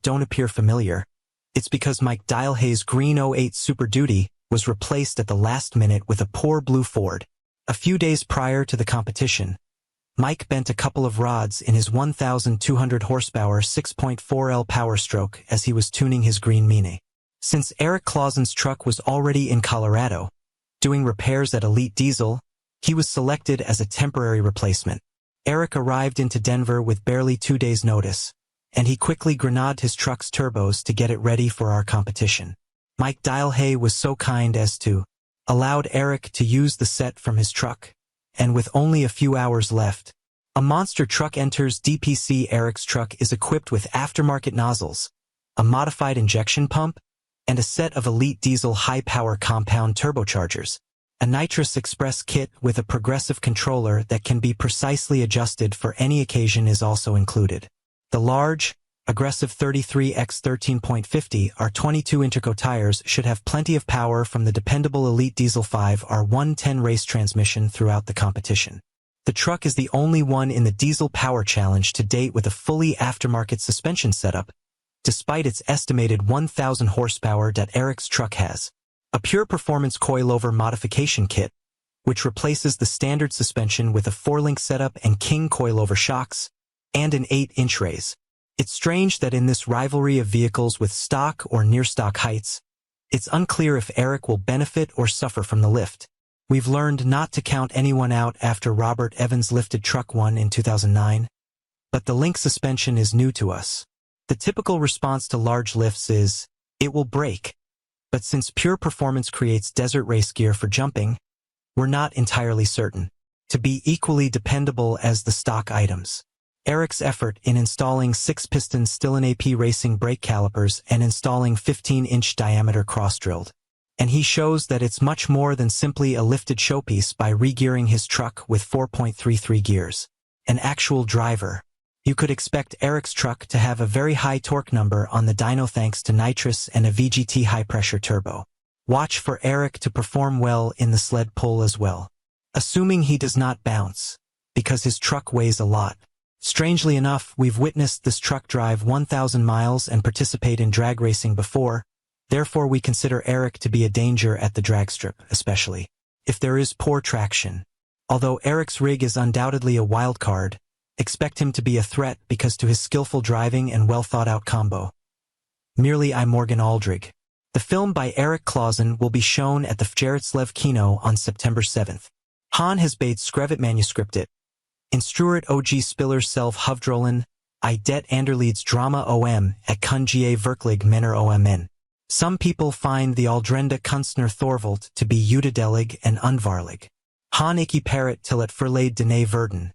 don't appear familiar, it's because Mike Dialhay's green '08 Super Duty was replaced at the last minute with a poor blue Ford. A few days prior to the competition, Mike bent a couple of rods in his 1,200 horsepower 6.4L Power Stroke as he was tuning his green Mini. Since Eric Clausen's truck was already in Colorado, doing repairs at Elite Diesel, he was selected as a temporary replacement. Eric arrived into Denver with barely 2 days' notice, and he quickly grenaded his truck's turbos to get it ready for our competition. Mike Dialhay was so kind as to allowed Eric to use the set from his truck, and with only a few hours left, a monster truck enters DPC. Eric's truck is equipped with aftermarket nozzles, a modified injection pump, and a set of Elite Diesel high-power compound turbochargers. A nitrous express kit with a progressive controller that can be precisely adjusted for any occasion is also included. The large, aggressive 33x 13.50 R22 Interco tires should have plenty of power from the dependable Elite Diesel 5 R110 race transmission throughout the competition. The truck is the only one in the Diesel Power Challenge to date with a fully aftermarket suspension setup, despite its estimated 1,000 horsepower that Eric's truck has. A pure performance coilover modification kit, which replaces the standard suspension with a 4-link setup and king coilover shocks, and an 8-inch raise. It's strange that in this rivalry of vehicles with stock or near-stock heights, it's unclear if Eric will benefit or suffer from the lift. We've learned not to count anyone out after Robert Evans lifted Truck 1 in 2009, but the link suspension is new to us. The typical response to large lifts is, it will break. But since pure performance creates desert race gear for jumping, we're not entirely certain to be equally dependable as the stock items. Eric's effort in installing 6-piston Stillen AP racing brake calipers and installing 15-inch diameter cross-drilled. And he shows that it's much more than simply a lifted showpiece by re-gearing his truck with 4.33 gears. An actual driver. You could expect Eric's truck to have a very high torque number on the dyno thanks to nitrous and a VGT high-pressure turbo. Watch for Eric to perform well in the sled pull as well. Assuming he does not bounce, because his truck weighs a lot. Strangely enough, we've witnessed this truck drive 1,000 miles and participate in drag racing before, therefore we consider Eric to be a danger at the drag strip, especially if there is poor traction. Although Eric's rig is undoubtedly a wild card, expect him to be a threat because to his skillful driving and well-thought-out combo. Merely I'm Morgan Aldrich. The film by Eric Clausen will be shown at the Fjeritslev Kino on September 7th. Han has bade skrevet manuscriptet. Instruert og spiller selv hovdrollen, I det anderledes drama om at kungie virkelig mener om. Some people find the aldrende kunstner Thorvald to be udedelig and unvarlig. Han ikke parrot til at forlade denne verden.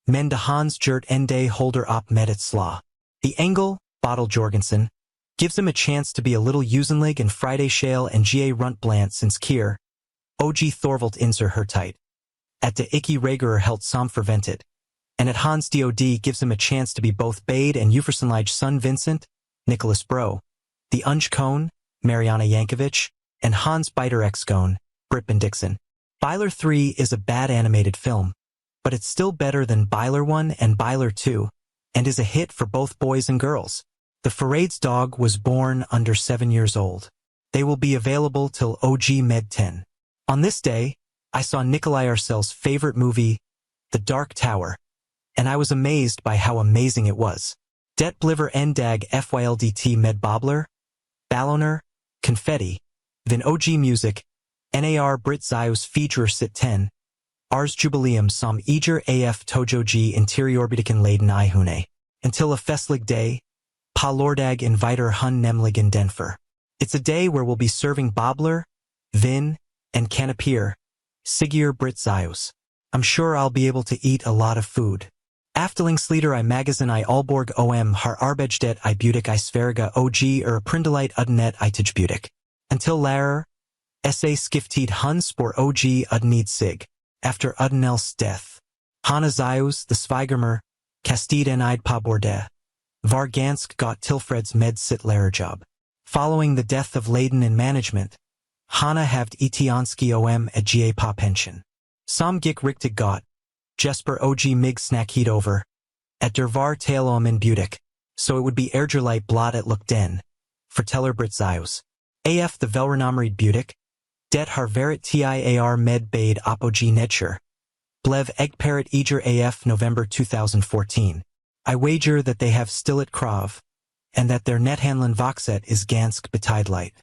Men de Hans Gert Ende holder op med et slaw. The Engel, Bottle Jorgensen, gives him a chance to be a little Usenlig and Friday Shale and Ga Runt Blant since Kier. Og Thorvald inser her tight. At de ikke regerer helt som forventet. And at Hans Dod gives him a chance to be both Bade and Ufersenlige son Vincent, Nicholas Bro, the Unge Cone, Mariana Yankovic, and Hans Biter X-Cone, Britt Dixon. Byler 3 is a bad animated film, but it's still better than Byler 1 and Byler 2, and is a hit for both boys and girls. The Farade's dog was born under 7 years old. They will be available till OG Med 10. On this day, I saw Nikolai Arcel's favorite movie, The Dark Tower, and I was amazed by how amazing it was. Det bliver en dag fyldt med bobler, balloner, confetti, vin OG music, NAR Brit Zios feature sit 10, Ars Jubileum som eger af tojogi interiorbidiken laden I hune. Until a festlig day, pa lordag inviter hun nemligen denfer. It's a day where we'll be serving bobler, vin, and canapir, Sigier Brit Zios. I'm sure I'll be able to eat a lot of food. Aftelingsleder I magazine I Alborg om har arbejdet I butik I sverige og prindelite udnet I tijbutik. Until larer, sa skiftet hun spor og udned sig. After Udnel's death, Hanna Zios the Svigermer, Castid en Id pa borde. Var gansk got Tilfreds med sit lærerjob. Following the death of Leyden in management, Hanna haved etianski om at ga pa pension. Som gik richtig got, Jesper og mig snackhet over. At der var tale om en butik. so it would be ergerlight blot at look den, verteller Brit Zios. AF the velrenamrid butik, det har varit tiar med bade apogee nedcher. Blev eggparet eager AF November 2014. I wager that they have stillet krav, and that their nethandlen voxet is gansk betidlight.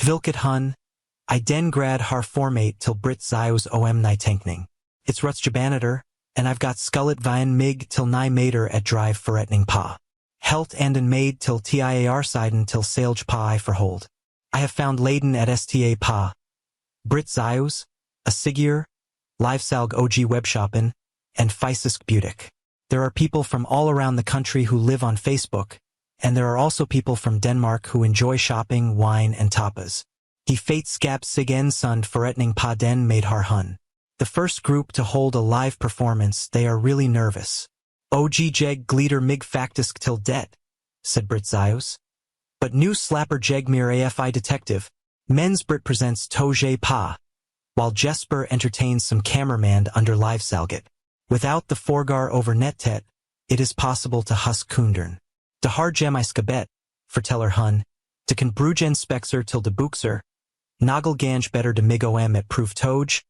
Vilket hun, I den grad har formate till Brit Zios om nytenkning. It's rutsjabanator, and I've got skullet vien mig till ny mater at drive forretning pa. Helt anden maid till tiar siden till sailj pa I verhold. I have found Leyden at sta pa. Brit Zios, a Sigier, Livesalg OG webshoppen, and Fysisk butik. There are people from all around the country who live on Facebook, and there are also people from Denmark who enjoy shopping, wine, and tapas. He fate skab sig en sund forretning pa den made har hun. The first group to hold a live performance, they are really nervous. OG jeg glider mig factisk till det, said Brit Zios. But new slapper Jegmir AFI detective, Men's Brit presents Toje Pa, while Jesper entertains some cameraman under Livesalget. Without the forgar over nettet, it is possible to husk kundern. De har gem I skabet, verteller hun, de kan brugen spexer till de buxer, nagel ganj better de mig om at proof toj,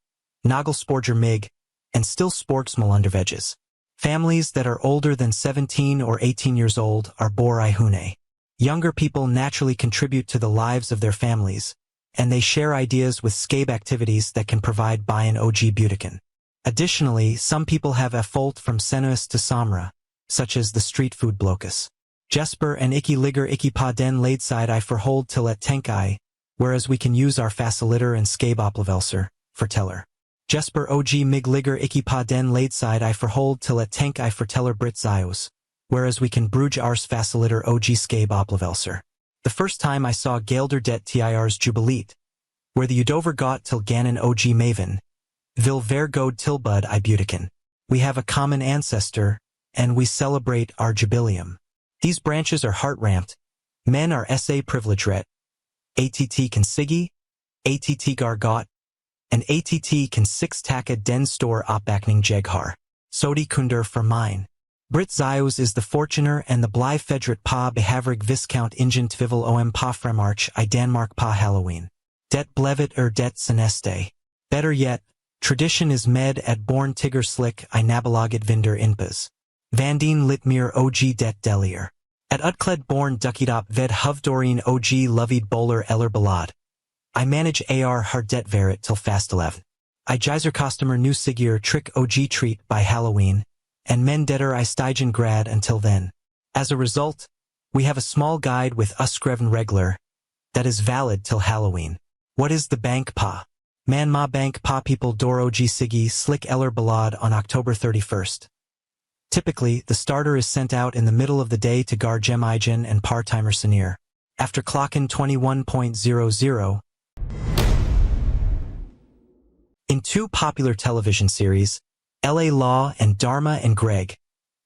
nagel sporger mig, and still sportsmal undervedges. Families that are older than 17 or 18 years old are bor I hune. Younger people naturally contribute to the lives of their families, and they share ideas with scabe activities that can provide buy-in OG Butiken. Additionally, some people have a fault from Senuis to Samra, such as the street food blocus. Jesper and Iki ligger Iki pa den ladeside I verhold till at tenkai, whereas we can use our faciliter and scabe oplevelser, verteller. Jesper OG mig ligger Iki pa den ladeside I verhold till at tenkai verteller Brit Zios, whereas we can bruge ars faciliter OG scabe oplevelser. The first time I saw Gelder det tirs jubileet, where the Udover got till Ganon OG Maven, vil ver god tilbud I Butiken. We have a common ancestor, and we celebrate our jubileum. These branches are heart-ramped. Men are SA privilegeret. ATT consigi, ATT gargot, and ATT can six taka den store opbakning jeghar. Sodi kunder for mine. Brit Zios is the fortuner and the bly fedret pa behavrig viscount ingen tvivel om pa fremarch I Danmark pa Halloween. Det blevet det seneste. Better yet, tradition is med at born tigger slick I nabelaget vinder inpas. Vandien litmir OG det delier. At utkled born duckidop ved hovdorien OG lovid bowler eller ballad. I manage AR har det verit till fast 11. I geyser customer new sigier trick OG treat by Halloween, and men detter I steigen grad until then. As a result, we have a small guide with uskreven regler that is valid till Halloween. What is the bank pa? Man ma bank pa people door OG sigi slick eller ballad on October 31st. Typically, the starter is sent out in the middle of the day to gar gemigen and par-timer senir. After clocken 21.00, in two popular television series, LA Law and Dharma and Greg,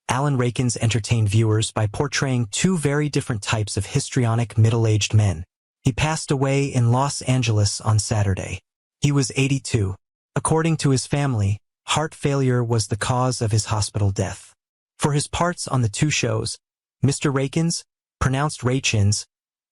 Alan Rakins entertained viewers by portraying two very different types of histrionic middle-aged men. He passed away in Los Angeles on Saturday. He was 82. According to his family, heart failure was the cause of his hospital death. For his parts on the two shows, Mr. Rakins, pronounced Rachins,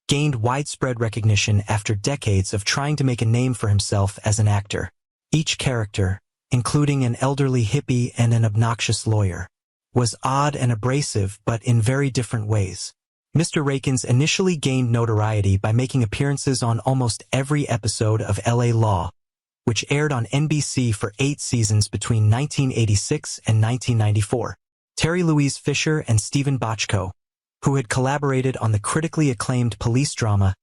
gained widespread recognition after decades of trying to make a name for himself as an actor. Each character, including an elderly hippie and an obnoxious lawyer, was odd and abrasive but in very different ways. Mr. Rakins initially gained notoriety by making appearances on almost every episode of LA Law, which aired on NBC for 8 seasons between 1986 and 1994. Terry Louise Fisher and Stephen Bochco, who had collaborated on the critically acclaimed police drama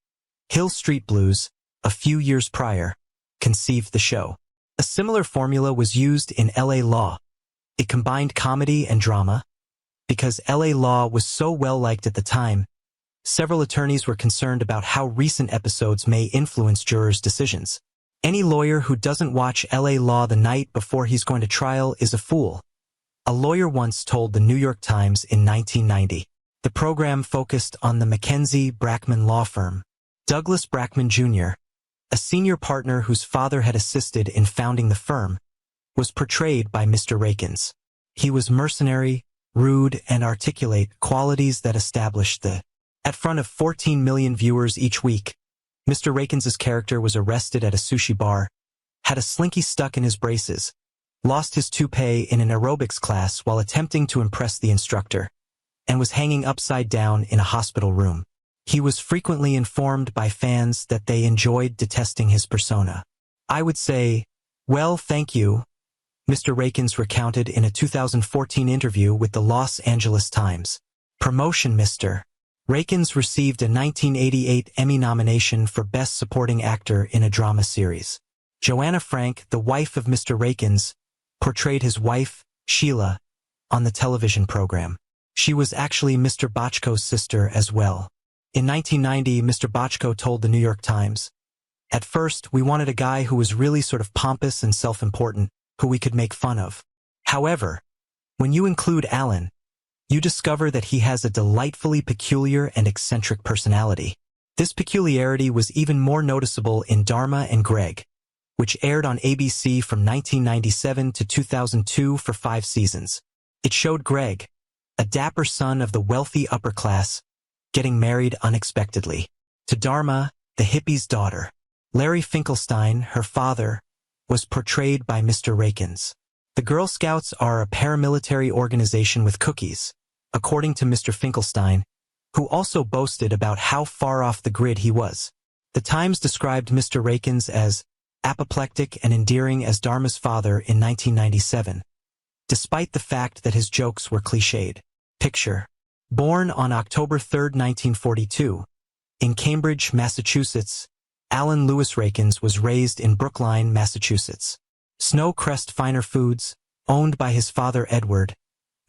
Hill Street Blues a few years prior, conceived the show. A similar formula was used in LA Law. It combined comedy and drama. Because LA Law was so well-liked at the time, several attorneys were concerned about how recent episodes may influence jurors' decisions. Any lawyer who doesn't watch LA Law the night before he's going to trial is a fool, a lawyer once told the New York Times in 1990. The program focused on the Mackenzie Brackman law firm. Douglas Brackman Jr., a senior partner whose father had assisted in founding the firm, was portrayed by Mr. Rakins. He was mercenary, rude, and articulate, qualities that established the at front of 14 million viewers each week. Mr. Rakins' character was arrested at a sushi bar, had a slinky stuck in his braces, lost his toupee in an aerobics class while attempting to impress the instructor, and was hanging upside down in a hospital room. He was frequently informed by fans that they enjoyed detesting his persona. "I would say, well, thank you," Mr. Rakins recounted in a 2014 interview with the Los Angeles Times. Promotion. Mr. Rakins received a 1988 Emmy nomination for Best Supporting Actor in a Drama Series. Joanna Frank, the wife of Mr. Rakins, portrayed his wife, Sheila, on the television program. She was actually Mr. Bochco's sister as well. In 1990, Mr. Bochco told the New York Times, "At first, we wanted a guy who was really sort of pompous and self-important, who we could make fun of. However, when you include Alan, you discover that he has a delightfully peculiar and eccentric personality. This peculiarity was even more noticeable in Dharma and Greg, which aired on ABC from 1997 to 2002 for 5 seasons. It showed Greg, a dapper son of the wealthy upper class, getting married unexpectedly to Dharma, the hippie's daughter. Larry Finkelstein, her father, was portrayed by Mr. Rakins. The Girl Scouts are a paramilitary organization with cookies, according to Mr. Finkelstein, who also boasted about how far off the grid he was. The Times described Mr. Rakins as apoplectic and endearing as Dharma's father in 1997, despite the fact that his jokes were cliched. Picture. Born on October 3, 1942, in Cambridge, Massachusetts, Alan Lewis Rakins was raised in Brookline, Massachusetts. Snowcrest Finer Foods, owned by his father Edward,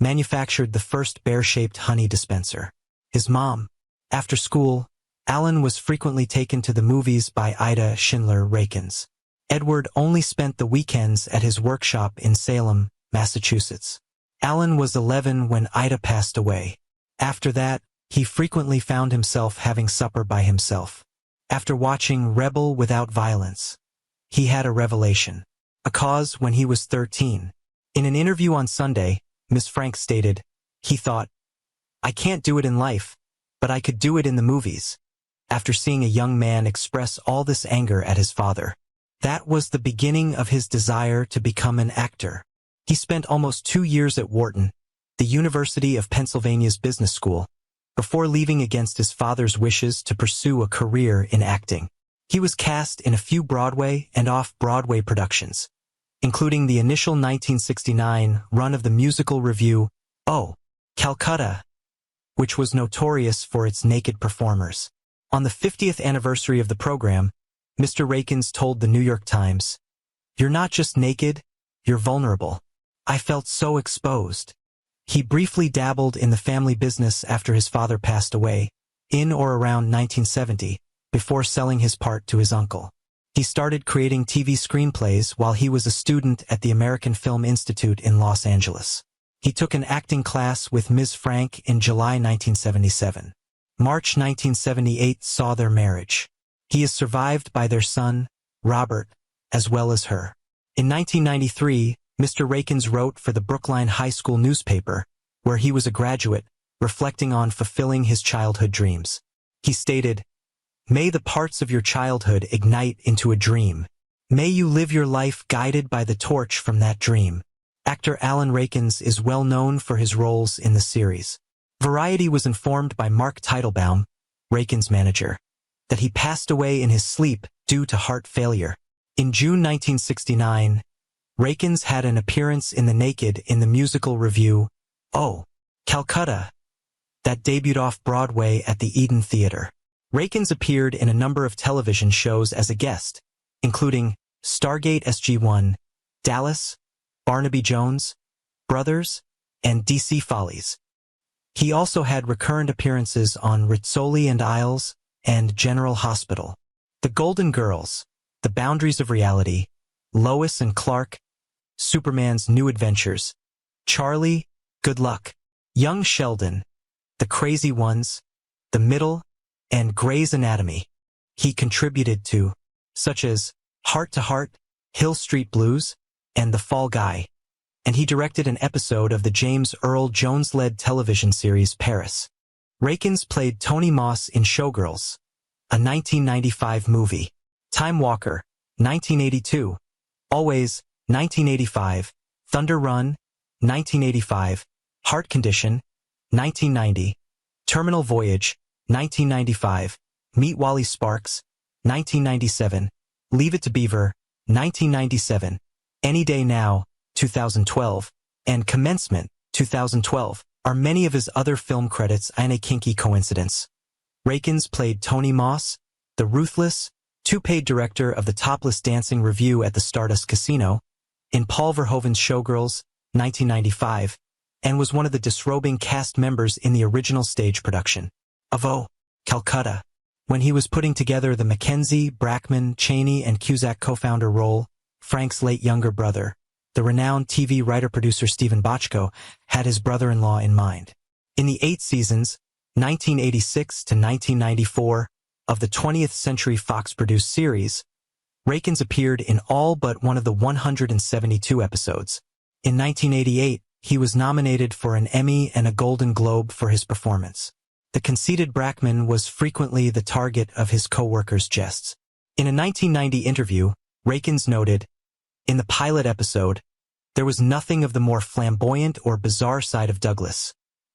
manufactured the first bear-shaped honey dispenser. His mom. After school, Alan was frequently taken to the movies by Ida Schindler Rakins. Edward only spent the weekends at his workshop in Salem, Massachusetts. Alan was 11 when Ida passed away. After that, he frequently found himself having supper by himself. After watching Rebel Without Violence, he had a revelation. A cause when he was 13. In an interview on Sunday, Ms. Frank stated, he thought, "I can't do it in life, but I could do it in the movies," after seeing a young man express all this anger at his father. That was the beginning of his desire to become an actor. He spent almost 2 years at Wharton, the University of Pennsylvania's business school, before leaving against his father's wishes to pursue a career in acting. He was cast in a few Broadway and off-Broadway productions, including the initial 1969 run of the musical revue, Oh, Calcutta, which was notorious for its naked performers. On the 50th anniversary of the program, Mr. Rakins told the New York Times, "You're not just naked, you're vulnerable. I felt so exposed." He briefly dabbled in the family business after his father passed away, in or around 1970, before selling his part to his uncle. He started creating TV screenplays while he was a student at the American Film Institute in Los Angeles. He took an acting class with Ms. Frank in July 1977. March 1978 saw their marriage. He is survived by their son, Robert, as well as her. In 1993, Mr. Rakins wrote for the Brookline High School newspaper, where he was a graduate, reflecting on fulfilling his childhood dreams. He stated, "May the parts of your childhood ignite into a dream. May you live your life guided by the torch from that dream." Actor Alan Rakins is well known for his roles in the series. Variety was informed by Mark Teitelbaum, Rakins' manager, that he passed away in his sleep due to heart failure. In June 1969, Rakins had an appearance in The Naked in the musical revue, Oh, Calcutta, that debuted off-Broadway at the Eden Theater. Rakins appeared in a number of television shows as a guest, including Stargate SG-1, Dallas, Barnaby Jones, Brothers, and DC Follies. He also had recurrent appearances on Rizzoli and Isles and General Hospital. The Golden Girls, The Boundaries of Reality, Lois and Clark, Superman's New Adventures, Charlie, Good Luck, Young Sheldon, The Crazy Ones, The Middle, and Grey's Anatomy. He contributed to, such as Heart to Heart, Hill Street Blues, and The Fall Guy. and he directed an episode of the James Earl Jones-led television series Paris. Rakins played Tony Moss in Showgirls, a 1995 movie. Time Walker, 1982. Always, 1985. Thunder Run, 1985. Heart Condition, 1990. Terminal Voyage, 1995. Meet Wally Sparks, 1997. Leave It to Beaver, 1997. Any Day Now, 2012. And Commencement, 2012, are many of his other film credits and a kinky coincidence. Rakins played Tony Moss, the ruthless, two-paid director of the topless dancing review at the Stardust Casino, in Paul Verhoeven's Showgirls, 1995, and was one of the disrobing cast members in the original stage production of Oh, Calcutta. When he was putting together the Mackenzie, Brackman, Cheney, and Cusack co-founder role, Frank's late younger brother, the renowned TV writer-producer Stephen Bochco, had his brother-in-law in mind. In the 8 seasons, 1986 to 1994, of the 20th Century Fox-produced series, Rakins appeared in all but one of the 172 episodes. In 1988, he was nominated for an Emmy and a Golden Globe for his performance. The conceited Brackman was frequently the target of his co-workers' jests. In a 1990 interview, Rakins noted, "In the pilot episode, there was nothing of the more flamboyant or bizarre side of Douglas.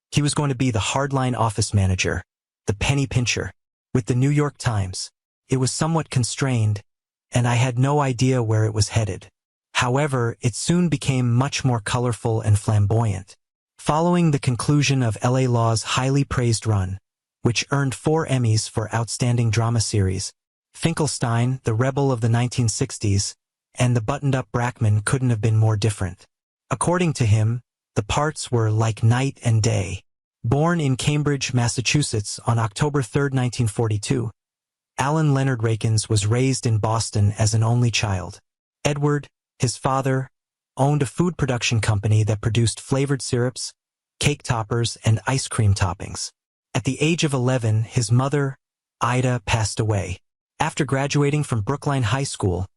He was going to be the hardline office manager, the penny pincher. With the New York Times, it was somewhat constrained, and I had no idea where it was headed. However, it soon became much more colorful and flamboyant." Following the conclusion of L.A. Law's highly praised run, which earned 4 Emmys for Outstanding Drama Series, Finkelstein, the rebel of the 1960s, and the buttoned-up Brackman couldn't have been more different. According to him, the parts were like night and day. Born in Cambridge, Massachusetts on October 3, 1942, Alan Leonard Rakins was raised in Boston as an only child. Edward, his father, owned a food production company that produced flavored syrups, cake toppers, and ice cream toppings. At the age of 11, his mother, Ida, passed away. After graduating from Brookline High School,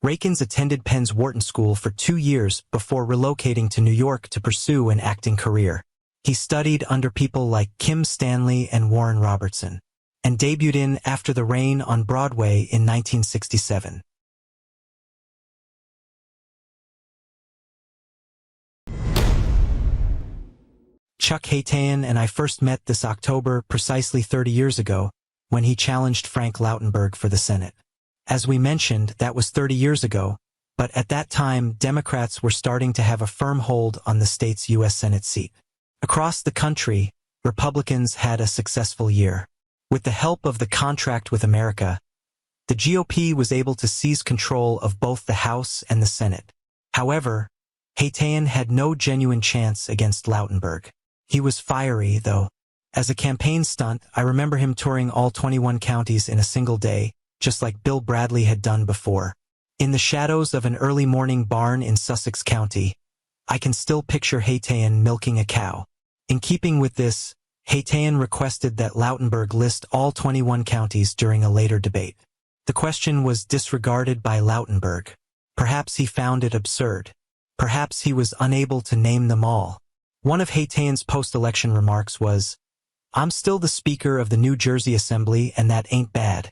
Rakins attended Penn's Wharton School for 2 years before relocating to New York to pursue an acting career. He studied under people like Kim Stanley and Warren Robertson, and debuted in After the Rain on Broadway in 1967. Chuck Haytayan and I first met this October precisely 30 years ago, when he challenged Frank Lautenberg for the Senate. As we mentioned, that was 30 years ago, but at that time Democrats were starting to have a firm hold on the state's U.S. Senate seat. Across the country, Republicans had a successful year. With the help of the Contract with America, the GOP was able to seize control of both the House and the Senate. However, Haytayan had no genuine chance against Lautenberg. He was fiery, though. As a campaign stunt, I remember him touring all 21 counties in a single day, just like Bill Bradley had done before. In the shadows of an early morning barn in Sussex County, I can still picture Haytayan milking a cow. In keeping with this, Haytayan requested that Lautenberg list all 21 counties during a later debate. The question was disregarded by Lautenberg. Perhaps he found it absurd. Perhaps he was unable to name them all. One of Haytayan's post-election remarks was, "I'm still the Speaker of the New Jersey Assembly, and that ain't bad."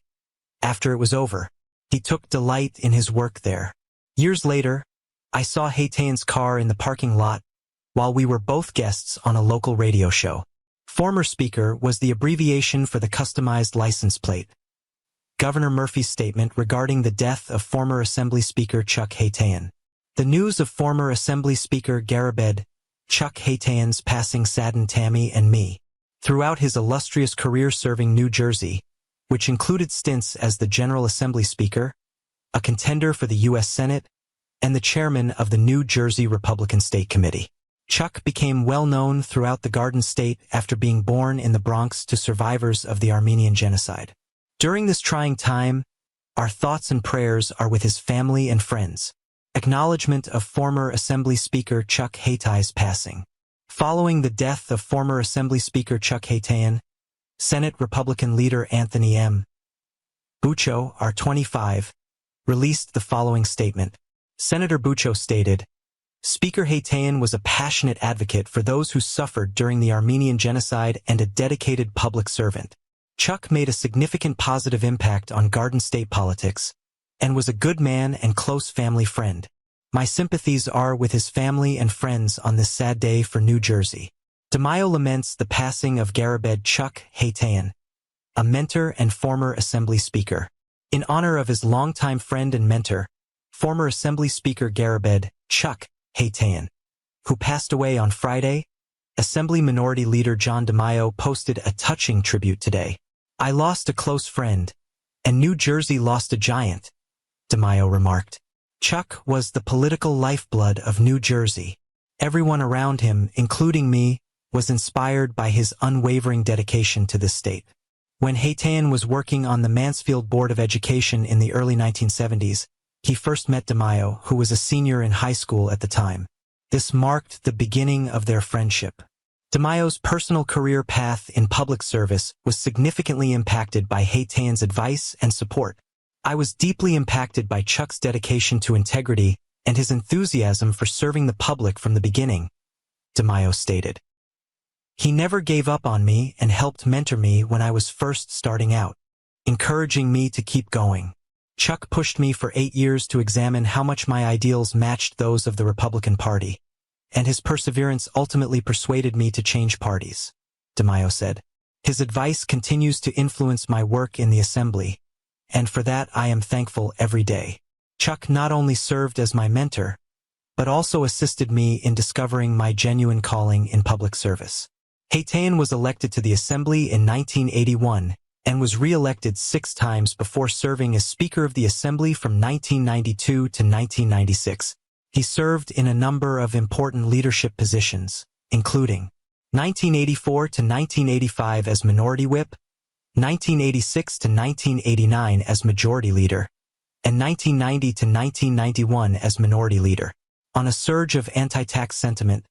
After it was over, he took delight in his work there. Years later, I saw Haytayan's car in the parking lot while we were both guests on a local radio show. Former Speaker was the abbreviation for the customized license plate. Governor Murphy's statement regarding the death of former Assembly Speaker Chuck Haytayan. The news of former Assembly Speaker Garibed Chuck Haytayan's passing saddened Tammy and me. Throughout his illustrious career serving New Jersey, which included stints as the General Assembly Speaker, a contender for the U.S. Senate, and the chairman of the New Jersey Republican State Committee, Chuck became well known throughout the Garden State after being born in the Bronx to survivors of the Armenian Genocide. During this trying time, our thoughts and prayers are with his family and friends. Acknowledgement of former Assembly Speaker Chuck Haytayan's passing. Following the death of former Assembly Speaker Chuck Haytayan, Senate Republican leader Anthony M. Buccio, R25, released the following statement. Senator Buccio stated, Speaker Haytayan was a passionate advocate for those who suffered during the Armenian genocide and a dedicated public servant. Chuck made a significant positive impact on Garden State politics and was a good man and close family friend. My sympathies are with his family and friends on this sad day for New Jersey. DeMaio laments the passing of Garabed Chuck Haytayan, a mentor and former Assembly Speaker. In honor of his longtime friend and mentor, former Assembly Speaker Garabed Chuck Haytayan, who passed away on Friday, Assembly Minority Leader John DeMaio posted a touching tribute today. "I lost a close friend, and New Jersey lost a giant," DeMaio remarked. Chuck was the political lifeblood of New Jersey. Everyone around him, including me, was inspired by his unwavering dedication to this state. When Haytayan was working on the Mansfield Board of Education in the early 1970s, he first met DeMaio, who was a senior in high school at the time. This marked the beginning of their friendship. DeMaio's personal career path in public service was significantly impacted by Haytayan's advice and support. "I was deeply impacted by Chuck's dedication to integrity and his enthusiasm for serving the public from the beginning," DeMaio stated. "He never gave up on me and helped mentor me when I was first starting out, encouraging me to keep going. Chuck pushed me for 8 years to examine how much my ideals matched those of the Republican Party, and his perseverance ultimately persuaded me to change parties," DeMaio said. "His advice continues to influence my work in the Assembly, and for that I am thankful every day. Chuck not only served as my mentor, but also assisted me in discovering my genuine calling in public service." Haytayan was elected to the Assembly in 1981 and was re-elected 6 times before serving as Speaker of the Assembly from 1992 to 1996. He served in a number of important leadership positions, including 1984 to 1985 as Minority Whip, 1986 to 1989 as Majority Leader, and 1990 to 1991 as Minority Leader. On a surge of anti-tax sentiment,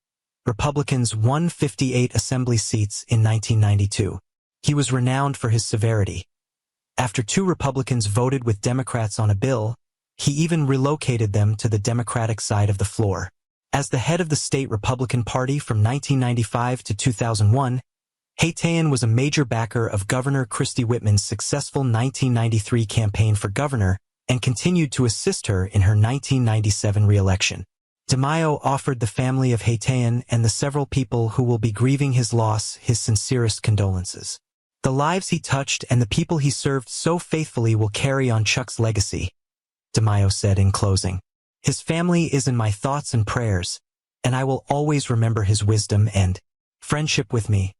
Republicans won 58 Assembly seats in 1992. He was renowned for his severity. After 2 Republicans voted with Democrats on a bill, he even relocated them to the Democratic side of the floor. As the head of the state Republican Party from 1995 to 2001, Haytayan was a major backer of Governor Christie Whitman's successful 1993 campaign for governor and continued to assist her in her 1997 re-election. DeMaio offered the family of Haytayan and the several people who will be grieving his loss his sincerest condolences. "The lives he touched and the people he served so faithfully will carry on Chuck's legacy," DeMaio said in closing. "His family is in my thoughts and prayers, and I will always remember his wisdom and friendship with me."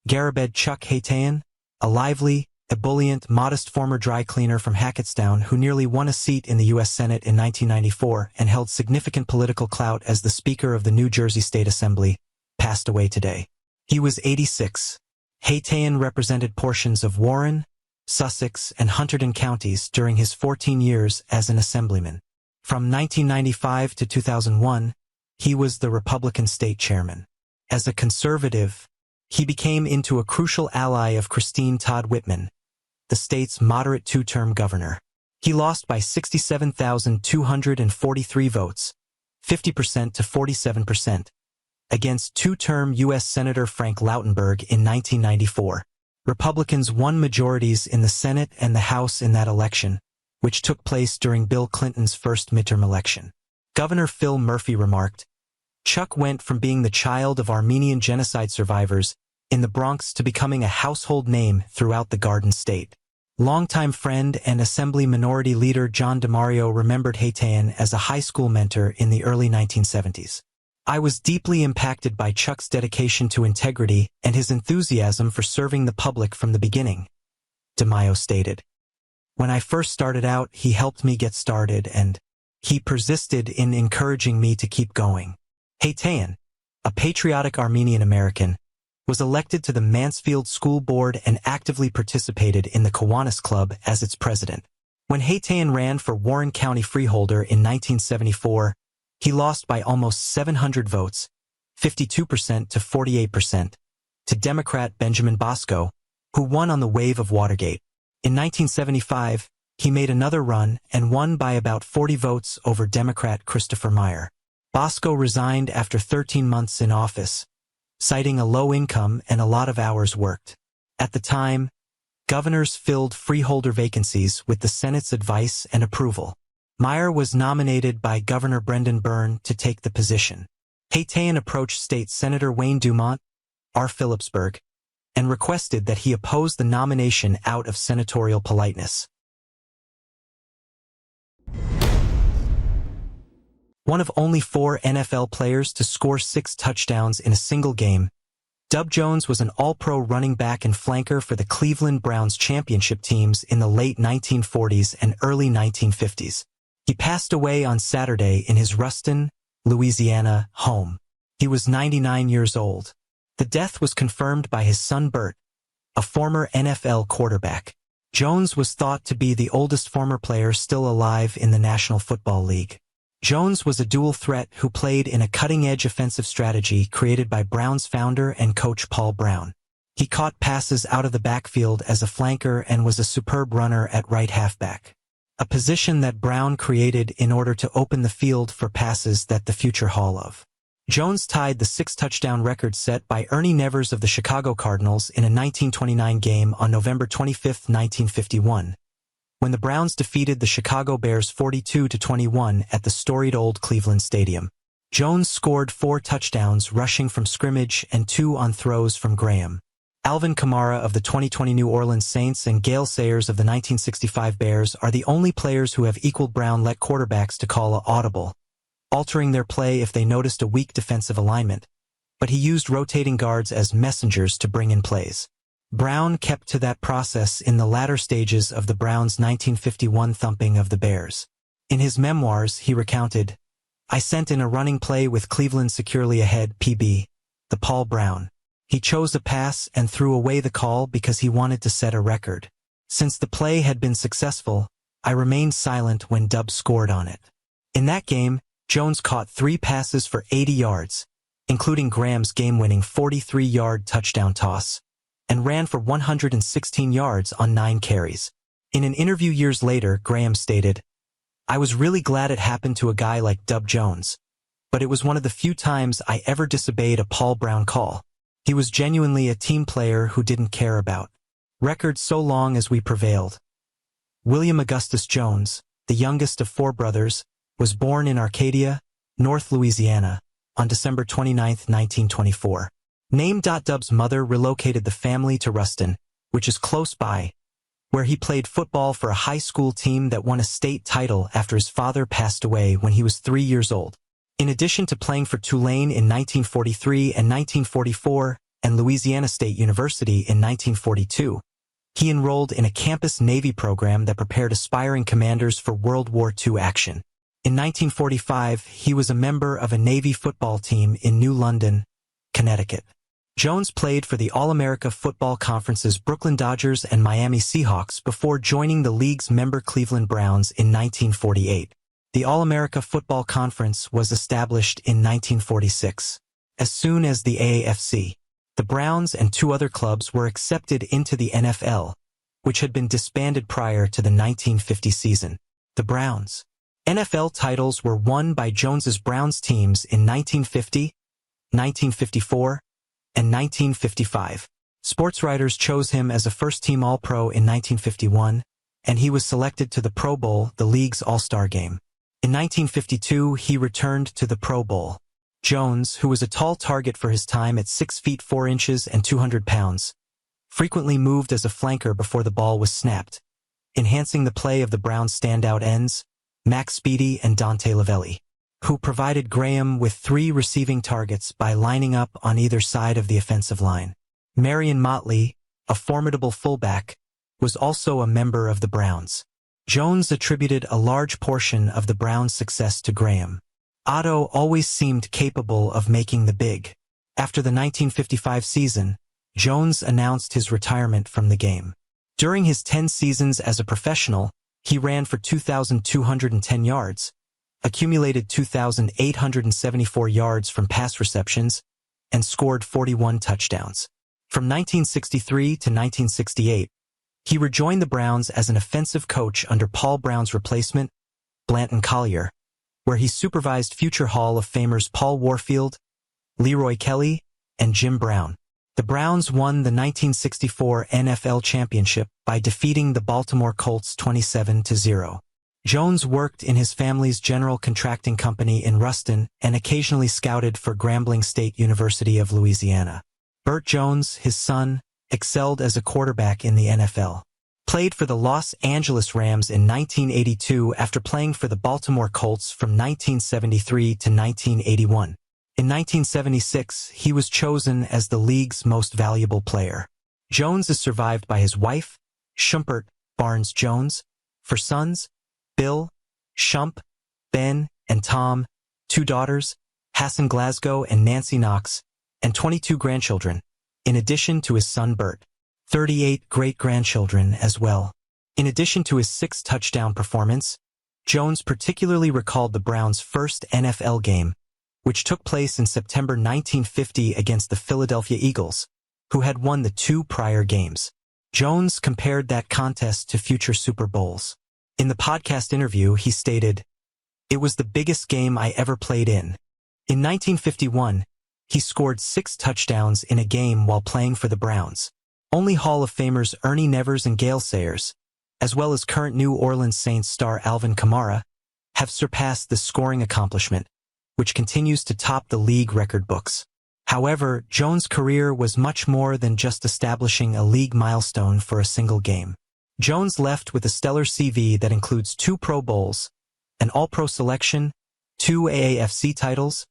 Garabed Chuck Haytayan, a lively, ebullient, modest former dry cleaner from Hackettstown who nearly won a seat in the U.S. Senate in 1994 and held significant political clout as the Speaker of the New Jersey State Assembly, passed away today. He was 86. Haytayan represented portions of Warren, Sussex, and Hunterdon counties during his 14 years as an assemblyman. From 1995 to 2001, he was the Republican state chairman. As a conservative, he became into a crucial ally of Christine Todd Whitman, the state's moderate 2-term governor. He lost by 67,243 votes, 50% to 47%, against 2-term U.S. Senator Frank Lautenberg in 1994. Republicans won majorities in the Senate and the House in that election, which took place during Bill Clinton's first midterm election. Governor Phil Murphy remarked, "Chuck went from being the child of Armenian genocide survivors in the Bronx to becoming a household name throughout the Garden State." Longtime friend and Assembly Minority Leader John DeMaio remembered Haytayan as a high school mentor in the early 1970s. "I was deeply impacted by Chuck's dedication to integrity and his enthusiasm for serving the public from the beginning," DeMaio stated. "When I first started out, he helped me get started and he persisted in encouraging me to keep going." Haytayan, a patriotic Armenian American, was elected to the Mansfield School Board and actively participated in the Kiwanis Club as its president. When Haytayan ran for Warren County Freeholder in 1974, he lost by almost 700 votes, 52% to 48%, to Democrat Benjamin Bosco, who won on the wave of Watergate. In 1975, he made another run and won by about 40 votes over Democrat Christopher Meyer. Bosco resigned after 13 months in office, citing a low income and a lot of hours worked. At the time, governors filled freeholder vacancies with the Senate's advice and approval. Meyer was nominated by Governor Brendan Byrne to take the position. Haitian approached State Senator Wayne Dumont, R. Phillipsburg, and requested that he oppose the nomination out of senatorial politeness. One of only 4 NFL players to score 6 touchdowns in a single game, Dub Jones was an all-pro running back and flanker for the Cleveland Browns championship teams in the late 1940s and early 1950s. He passed away on Saturday in his Ruston, Louisiana, home. He was 99 years old. The death was confirmed by his son Bert, a former NFL quarterback. Jones was thought to be the oldest former player still alive in the National Football League. Jones was a dual threat who played in a cutting-edge offensive strategy created by Browns founder and coach Paul Brown. He caught passes out of the backfield as a flanker and was a superb runner at right halfback, a position that Brown created in order to open the field for passes that the future Hall of. Jones tied the 6-touchdown record set by Ernie Nevers of the Chicago Cardinals in a 1929 game on November 25, 1951. When the Browns defeated the Chicago Bears 42-21 at the storied old Cleveland Stadium. Jones scored 4 touchdowns rushing from scrimmage and 2 on throws from Graham. Alvin Kamara of the 2020 New Orleans Saints and Gale Sayers of the 1965 Bears are the only players who have equaled Brown-let quarterbacks to call a audible, altering their play if they noticed a weak defensive alignment, but he used rotating guards as messengers to bring in plays. Brown kept to that process in the latter stages of the Browns' 1951 thumping of the Bears. In his memoirs, he recounted, "I sent in a running play with Cleveland securely ahead, PB, the Paul Brown. He chose a pass and threw away the call because he wanted to set a record. Since the play had been successful, I remained silent when Dub scored on it." In that game, Jones caught 3 passes for 80 yards, including Graham's game-winning 43-yard touchdown toss, and ran for 116 yards on 9 carries. In an interview years later, Graham stated, "I was really glad it happened to a guy like Dub Jones, but it was one of the few times I ever disobeyed a Paul Brown call. He was genuinely a team player who didn't care about records so long as we prevailed." William Augustus Jones, the youngest of 4 brothers, was born in Arcadia, North Louisiana, on December 29, 1924. Named Dub's mother relocated the family to Ruston, which is close by, where he played football for a high school team that won a state title after his father passed away when he was 3 years old. In addition to playing for Tulane in 1943 and 1944 and Louisiana State University in 1942, he enrolled in a campus Navy program that prepared aspiring commanders for World War II action. In 1945, he was a member of a Navy football team in New London, Connecticut. Jones played for the All-America Football Conference's Brooklyn Dodgers and Miami Seahawks before joining the league's member Cleveland Browns in 1948. The All-America Football Conference was established in 1946. As soon as the AAFC, the Browns and 2 other clubs were accepted into the NFL, which had been disbanded prior to the 1950 season. The Browns' NFL titles were won by Jones's Browns teams in 1950, 1954, and 1955. Sports writers chose him as a first-team All-Pro in 1951, and he was selected to the Pro Bowl, the league's All-Star game. In 1952, he returned to the Pro Bowl. Jones, who was a tall target for his time at 6 feet 4 inches and 200 pounds, frequently moved as a flanker before the ball was snapped, enhancing the play of the Browns' standout ends, Max Speedy and Dante Lavelli, who provided Graham with 3 receiving targets by lining up on either side of the offensive line. Marion Motley, a formidable fullback, was also a member of the Browns. Jones attributed a large portion of the Browns' success to Graham. Otto always seemed capable of making the big. After the 1955 season, Jones announced his retirement from the game. During his 10 seasons as a professional, he ran for 2,210 yards, accumulated 2,874 yards from pass receptions, and scored 41 touchdowns. From 1963 to 1968, he rejoined the Browns as an offensive coach under Paul Brown's replacement, Blanton Collier, where he supervised future Hall of Famers Paul Warfield, Leroy Kelly, and Jim Brown. The Browns won the 1964 NFL championship by defeating the Baltimore Colts 27-0. Jones worked in his family's general contracting company in Ruston and occasionally scouted for Grambling State University of Louisiana. Burt Jones, his son, excelled as a quarterback in the NFL. Played for the Los Angeles Rams in 1982 after playing for the Baltimore Colts from 1973 to 1981. In 1976, he was chosen as the league's most valuable player. Jones is survived by his wife, Shumpert Barnes Jones, four sons, Bill, Shump, Ben, and Tom, 2 daughters, Hassan Glasgow and Nancy Knox, and 22 grandchildren, in addition to his son Bert. 38 great-grandchildren as well. In addition to his 6-touchdown performance, Jones particularly recalled the Browns' first NFL game, which took place in September 1950 against the Philadelphia Eagles, who had won the 2 prior games. Jones compared that contest to future Super Bowls. In the podcast interview, he stated, "It was the biggest game I ever played in." In 1951, he scored 6 touchdowns in a game while playing for the Browns. Only Hall of Famers Ernie Nevers and Gale Sayers, as well as current New Orleans Saints star Alvin Kamara, have surpassed the scoring accomplishment, which continues to top the league record books. However, Jones' career was much more than just establishing a league milestone for a single game. Jones left with a stellar CV that includes 2 Pro Bowls, an All-Pro selection, 2 AAFC titles,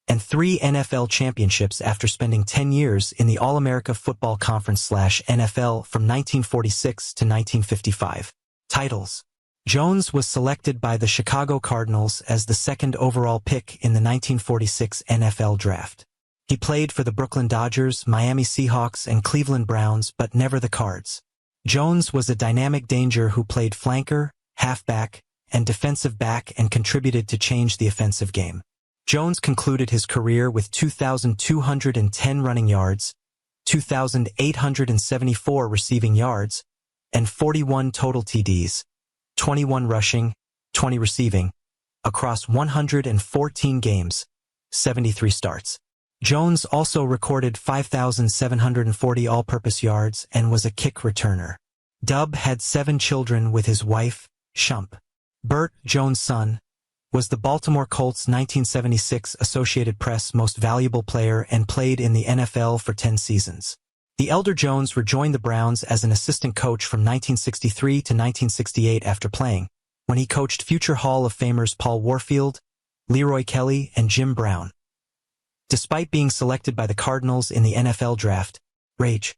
and 3 NFL championships after spending 10 years in the All-America Football Conference/NFL from 1946 to 1955. Titles. Jones was selected by the Chicago Cardinals as the 2nd overall pick in the 1946 NFL Draft. He played for the Brooklyn Dodgers, Miami Seahawks, and Cleveland Browns, but never the Cards. Jones was a dynamic danger who played flanker, halfback, and defensive back and contributed to change the offensive game. Jones concluded his career with 2,210 running yards, 2,874 receiving yards, and 41 total TDs, 21 rushing, 20 receiving, across 114 games, 73 starts. Jones also recorded 5,740 all-purpose yards and was a kick returner. Dub had 7 children with his wife, Shump. Burt, Jones' son, was the Baltimore Colts' 1976 Associated Press Most Valuable Player and played in the NFL for 10 seasons. The elder Jones rejoined the Browns as an assistant coach from 1963 to 1968 after playing, when he coached future Hall of Famers Paul Warfield, Leroy Kelly, and Jim Brown. Despite being selected by the Cardinals in the NFL Draft, Rage